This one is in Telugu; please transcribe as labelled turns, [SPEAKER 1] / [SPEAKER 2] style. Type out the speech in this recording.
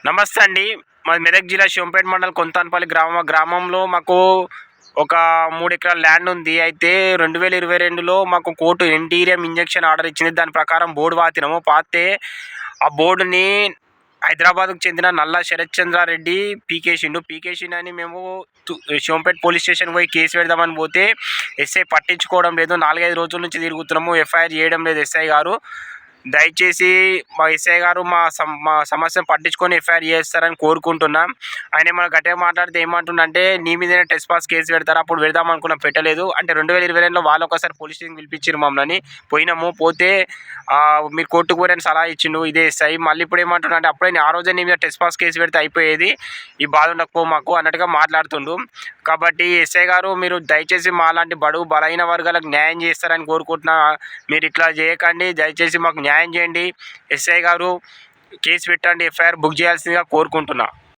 [SPEAKER 1] నమస్తే అండి. మాది మెదక్ జిల్లా శివంపేట మండలం కొంతానపల్లి గ్రామంలో మాకు ఒక 3 ఎకరాల ల్యాండ్ ఉంది. అయితే 2022లో మాకు కోర్టు ఇంటీరియం ఇంజెక్షన్ ఆర్డర్ ఇచ్చింది. దాని ప్రకారం బోర్డు పాతినాము. పాతితే ఆ బోర్డుని హైదరాబాద్‌కు చెందిన నల్లా శరత్ చంద్రారెడ్డి పీకేసిండు అని మేము శివంపేట పోలీస్ స్టేషన్‌కి పోయి కేసు పెడదామని పోతే ఎస్ఐ పట్టించుకోవడం లేదు. 4, 5 రోజుల నుంచి తిరుగుతున్నాము. ఎఫ్ఐఆర్ చేయడం లేదు ఎస్ఐ గారు. దయచేసి మా ఎస్ఐ గారు మా సమస్యను పట్టించుకొని ఎఫ్ఐఆర్ చేస్తారని కోరుకుంటున్నాం. ఆయన ఏమన్నా గట్టిగా మాట్లాడితే ఏమంటుండంటే, నీ మీదనే ట్రెస్పాస్ కేసు పెడతారు. అప్పుడు పెడదాం అనుకున్నాం, పెట్టలేదు. అంటే 2022లో వాళ్ళు ఒకసారి పోలీస్ స్టేషన్‌కి పిలిపించిర్రు మమ్మల్ని. పోయినాము. పోతే మీరు కోర్టుకు పోరని సలహా ఇచ్చిండు ఇదే ఎస్ఐ. మళ్ళీ ఇప్పుడు ఏమంటుండంటే, అప్పుడే ఆ రోజే నీ మీద ట్రెస్పాస్ కేసు పెడితే అయిపోయేది, ఈ బాధ ఉండకపో మాకు అన్నట్టుగా మాట్లాడుతుండు. కాబట్టి ఎస్ఐ గారు, మీరు దయచేసి మాలాంటి బడుగు బలహీన వర్గాలకు న్యాయం చేస్తారని కోరుకుంటున్నా. మీరు ఇట్లా చేయకండి, దయచేసి మాకు న్యాయం చేయండి. ఎస్ఐ గారు కేసు పెట్టండి, ఎఫ్ఐఆర్ బుక్ చేయాల్సిందిగా కోరుకుంటున్నా.